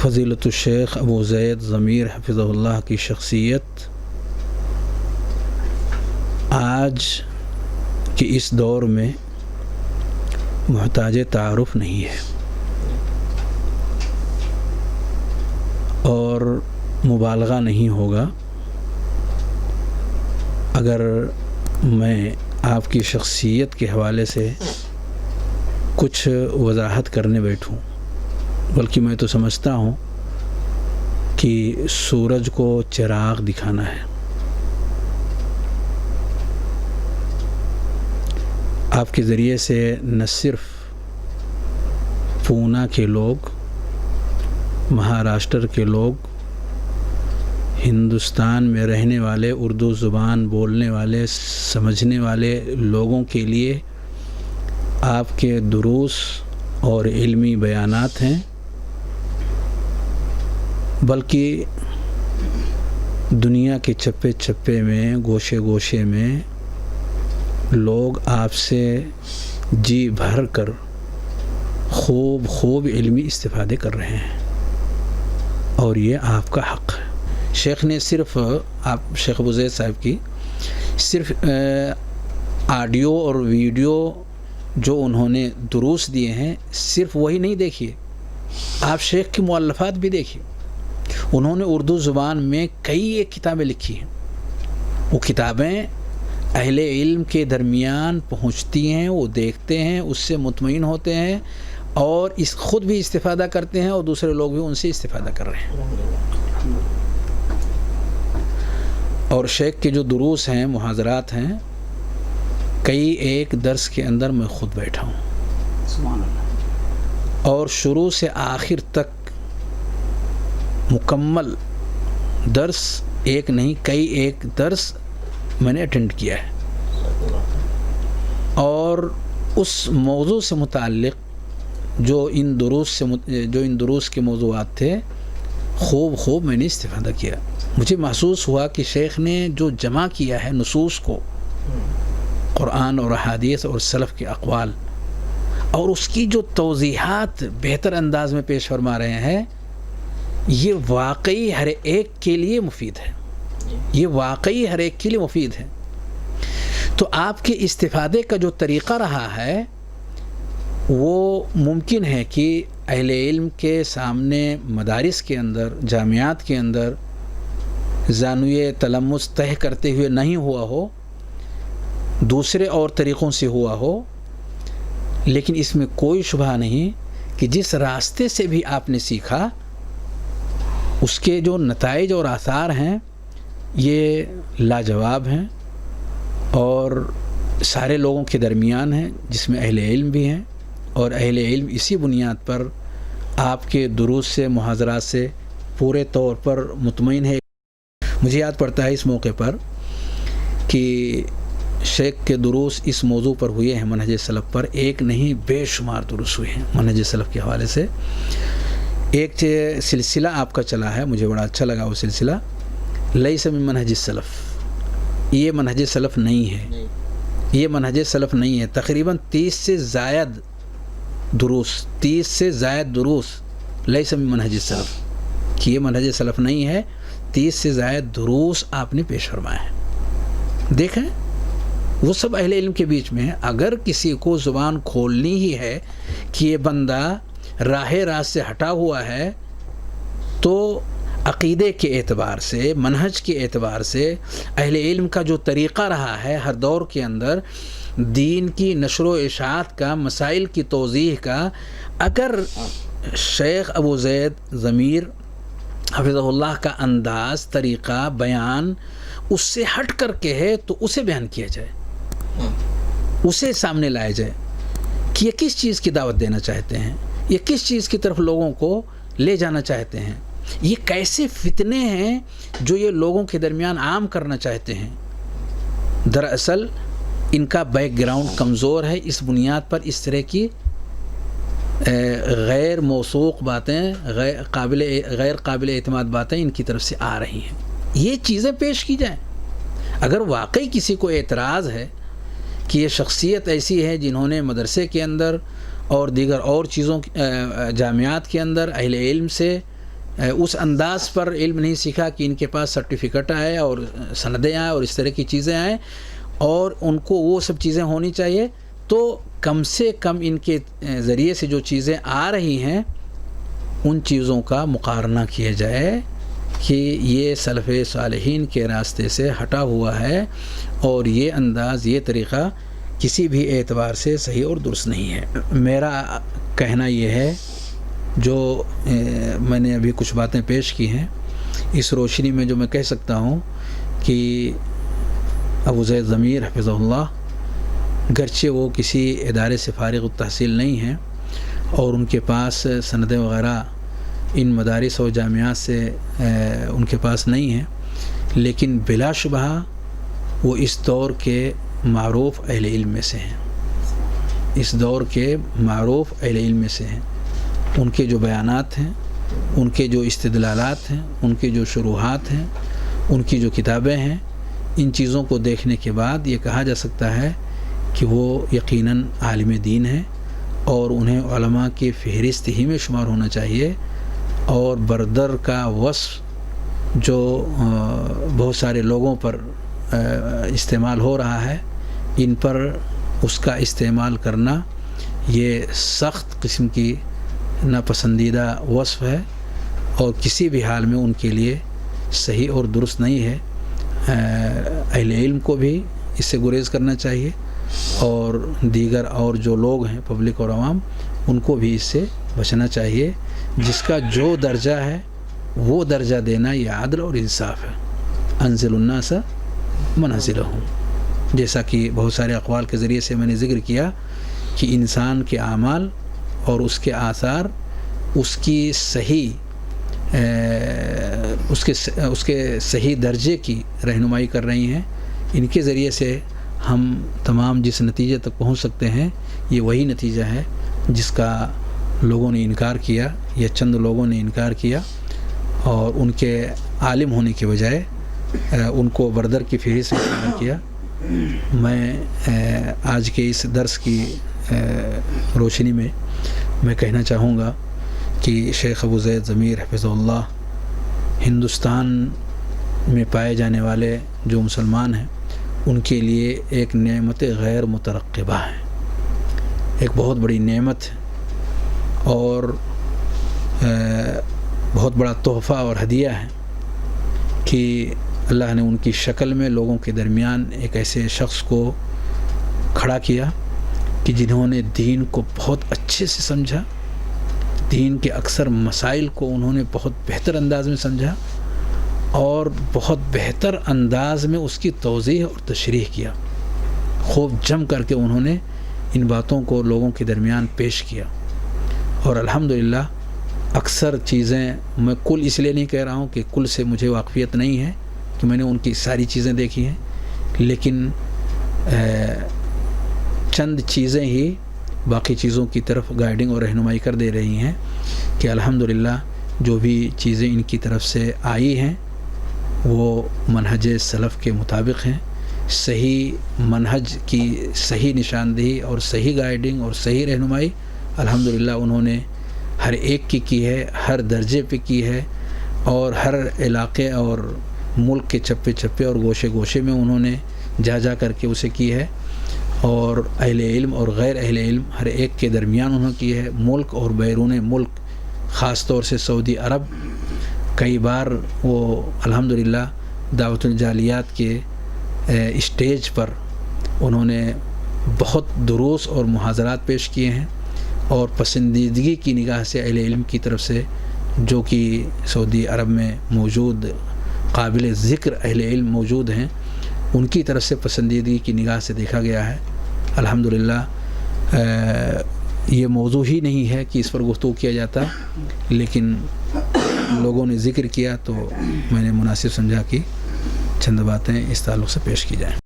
فضیلت الشیخ ابو زید ضمیر حفظہ اللہ کی شخصیت آج کے اس دور میں محتاج تعارف نہیں ہے، اور مبالغہ نہیں ہوگا اگر میں آپ کی شخصیت کے حوالے سے کچھ وضاحت کرنے بیٹھوں، بلکہ میں تو سمجھتا ہوں کہ سورج کو چراغ دکھانا ہے۔ آپ کے ذریعے سے نہ صرف پونا کے لوگ، مہاراشٹر کے لوگ، ہندوستان میں رہنے والے اردو زبان بولنے والے سمجھنے والے لوگوں کے لیے آپ کے دروس اور علمی بیانات ہیں، بلکہ دنیا کے چپے چپے میں، گوشے گوشے میں لوگ آپ سے جی بھر کر خوب علمی استفادے کر رہے ہیں، اور یہ آپ کا حق ہے۔ شیخ نے صرف آپ شیخ ابو زید صاحب کی صرف آڈیو اور ویڈیو جو انہوں نے دروس دیے ہیں صرف وہی نہیں دیکھیے، آپ شیخ کی مؤلفات بھی دیکھیے۔ انہوں نے اردو زبان میں کئی ایک کتابیں لکھی ہیں، وہ کتابیں اہل علم کے درمیان پہنچتی ہیں، وہ دیکھتے ہیں، اس سے مطمئن ہوتے ہیں، اور اس خود بھی استفادہ کرتے ہیں، اور دوسرے لوگ بھی ان سے استفادہ کر رہے ہیں۔ اور شیخ کے جو دروس ہیں، محاضرات ہیں، کئی ایک درس کے اندر میں خود بیٹھا ہوں، سبحان اللہ، اور شروع سے آخر تک مکمل درس، ایک نہیں کئی ایک درس میں نے اٹینڈ کیا ہے، اور اس موضوع سے متعلق جو ان دروس کے موضوعات تھے خوب میں نے استفادہ کیا۔ مجھے محسوس ہوا کہ شیخ نے جو جمع کیا ہے نصوص کو، قرآن اور احادیث اور سلف کے اقوال، اور اس کی جو توضیحات بہتر انداز میں پیش فرما رہے ہیں، یہ واقعی ہر ایک کے لیے مفید ہے، یہ واقعی ہر ایک کے لیے مفید ہے۔ تو آپ کے استفادے کا جو طریقہ رہا ہے وہ ممکن ہے کہ اہل علم کے سامنے مدارس کے اندر، جامعات کے اندر زانویہ تلمس طے کرتے ہوئے نہیں ہوا ہو، دوسرے اور طریقوں سے ہوا ہو، لیکن اس میں کوئی شبہ نہیں کہ جس راستے سے بھی آپ نے سیکھا اس کے جو نتائج اور آثار ہیں یہ لاجواب ہیں، اور سارے لوگوں کے درمیان ہیں، جس میں اہل علم بھی ہیں، اور اہل علم اسی بنیاد پر آپ کے دروس سے، محاضرات سے پورے طور پر مطمئن ہے۔ مجھے یاد پڑتا ہے اس موقع پر کہ شیخ کے دروس اس موضوع پر ہوئے ہیں، منہج سلف پر، ایک نہیں بے شمار دروس ہوئے ہیں منہج سلف کے حوالے سے۔ ایک سلسلہ آپ کا چلا ہے، مجھے بڑا اچھا لگا وہ سلسلہ، لیس من منہج السلف، یہ منہج سلف نہیں ہے، یہ منہج سلف نہیں ہے۔ تقریباً 30 سے زائد دروس لیس من منہج السلف، کہ یہ منہج سلف نہیں ہے، 30 سے زائد دروس آپ نے پیش فرمائے ہیں۔ دیکھیں وہ سب اہل علم کے بیچ میں ہے۔ اگر کسی کو زبان کھولنی ہی ہے کہ یہ بندہ راہ راست سے ہٹا ہوا ہے، تو عقیدے کے اعتبار سے، منہج کے اعتبار سے، اہل علم کا جو طریقہ رہا ہے ہر دور کے اندر، دین کی نشر و اشاعت کا، مسائل کی توضیح کا، اگر شیخ ابو زید ضمیر حفظہ اللہ کا انداز، طریقہ، بیان اس سے ہٹ کر کے ہے تو اسے بیان کیا جائے، اسے سامنے لایا جائے کہ یہ کس چیز کی دعوت دینا چاہتے ہیں، یہ کس چیز کی طرف لوگوں کو لے جانا چاہتے ہیں، یہ کیسے فتنے ہیں جو یہ لوگوں کے درمیان عام کرنا چاہتے ہیں۔ دراصل ان کا بیک گراؤنڈ کمزور ہے، اس بنیاد پر اس طرح کی غیر موثوق باتیں، غیر قابل اعتماد باتیں ان کی طرف سے آ رہی ہیں۔ یہ چیزیں پیش کی جائیں۔ اگر واقعی کسی کو اعتراض ہے کہ یہ شخصیت ایسی ہے جنہوں نے مدرسے کے اندر اور دیگر اور چیزوں جامعات کے اندر اہل علم سے اس انداز پر علم نہیں سیکھا کہ ان کے پاس سرٹیفکیٹ آئے اور سندیں آئیں اور اس طرح کی چیزیں آئیں اور ان کو وہ سب چیزیں ہونی چاہیے، تو کم سے کم ان کے ذریعے سے جو چیزیں آ رہی ہیں ان چیزوں کا مقارنہ کیا جائے کہ یہ سلف صالحین کے راستے سے ہٹا ہوا ہے اور یہ انداز، یہ طریقہ کسی بھی اعتبار سے صحیح اور درست نہیں ہے۔ میرا کہنا یہ ہے، جو میں نے ابھی کچھ باتیں پیش کی ہیں، اس روشنی میں جو میں کہہ سکتا ہوں کہ ابو زید ضمیر حفظہ اللہ گرچہ وہ کسی ادارے سے فارغ التحصیل نہیں ہیں اور ان کے پاس سندیں وغیرہ ان مدارس و جامعات سے ان کے پاس نہیں ہیں، لیکن بلا شبہ وہ اس دور کے معروف اہل علم میں سے ہیں، اس دور کے معروف اہل علم میں سے ہیں۔ ان کے جو بیانات ہیں، ان کے جو استدلالات ہیں، ان کے جو شروحات ہیں، ان کی جو کتابیں ہیں، ان چیزوں کو دیکھنے کے بعد یہ کہا جا سکتا ہے کہ وہ یقیناً عالم دین ہیں اور انہیں علماء کی فہرست ہی میں شمار ہونا چاہیے، اور بردر کا وصف جو بہت سارے لوگوں پر استعمال ہو رہا ہے، ان پر اس کا استعمال کرنا یہ سخت قسم کی ناپسندیدہ وصف ہے اور کسی بھی حال میں ان کے لیے صحیح اور درست نہیں ہے۔ اہل علم کو بھی اس سے گریز کرنا چاہیے اور دیگر اور جو لوگ ہیں پبلک اور عوام، ان کو بھی اس سے بچنا چاہیے۔ جس کا جو درجہ ہے وہ درجہ دینا یہ عدل اور انصاف ہے۔ انزل الناس منازلہم، جیسا کہ بہت سارے اقوال کے ذریعے سے میں نے ذکر کیا کہ انسان کے اعمال اور اس کے آثار اس کی صحیح اس کے صحیح درجے کی رہنمائی کر رہی ہیں۔ ان کے ذریعے سے ہم تمام جس نتیجے تک پہنچ سکتے ہیں یہ وہی نتیجہ ہے جس کا لوگوں نے انکار کیا یا چند لوگوں نے انکار کیا اور ان کے عالم ہونے کے بجائے ان کو بردر کی فہرست میں شامل کیا۔ میں آج کے اس درس کی روشنی میں میں کہنا چاہوں گا کہ شیخ ابو زید ضمیر حفظہ اللہ ہندوستان میں پائے جانے والے جو مسلمان ہیں ان کے لیے ایک نعمت غیر مترقبہ ہے، ایک بہت بڑی نعمت ہے اور بہت بڑا تحفہ اور ہدیہ ہے کہ اللہ نے ان کی شکل میں لوگوں کے درمیان ایک ایسے شخص کو کھڑا کیا کہ جنہوں نے دین کو بہت اچھے سے سمجھا، دین کے اکثر مسائل کو انہوں نے بہت بہتر انداز میں سمجھا اور بہت بہتر انداز میں اس کی توضیح اور تشریح کیا، خوب جم کر کے انہوں نے ان باتوں کو لوگوں کے درمیان پیش کیا۔ اور الحمدللہ اکثر چیزیں، میں کل اس لیے نہیں کہہ رہا ہوں کہ کل سے مجھے واقفیت نہیں ہے کہ میں نے ان کی ساری چیزیں دیکھی ہیں، لیکن چند چیزیں ہی باقی چیزوں کی طرف گائیڈنگ اور رہنمائی کر دے رہی ہیں کہ الحمدللہ جو بھی چیزیں ان کی طرف سے آئی ہیں وہ منہج سلف کے مطابق ہیں، صحیح منہج کی صحیح نشاندہی اور صحیح گائیڈنگ اور صحیح رہنمائی الحمدللہ انہوں نے ہر ایک کی ہے، ہر درجے پہ کی ہے اور ہر علاقے اور ملک کے چپے چپے اور گوشے گوشے میں انہوں نے جا جا کر کے اسے کی ہے، اور اہل علم اور غیر اہل علم ہر ایک کے درمیان انہوں نے کی ہے، ملک اور بیرون ملک، خاص طور سے سعودی عرب کئی بار وہ الحمدللہ دعوت الجالیات کے اسٹیج پر انہوں نے بہت دروس اور محاضرات پیش کیے ہیں اور پسندیدگی کی نگاہ سے اہل علم کی طرف سے جو کہ سعودی عرب میں موجود قابل ذکر اہل علم موجود ہیں ان کی طرف سے پسندیدگی کی نگاہ سے دیکھا گیا ہے۔ الحمدللہ یہ موضوع ہی نہیں ہے کہ اس پر گفتگو کیا جاتا، لیکن لوگوں نے ذکر کیا تو میں نے مناسب سمجھا کہ چند باتیں اس تعلق سے پیش کی جائیں۔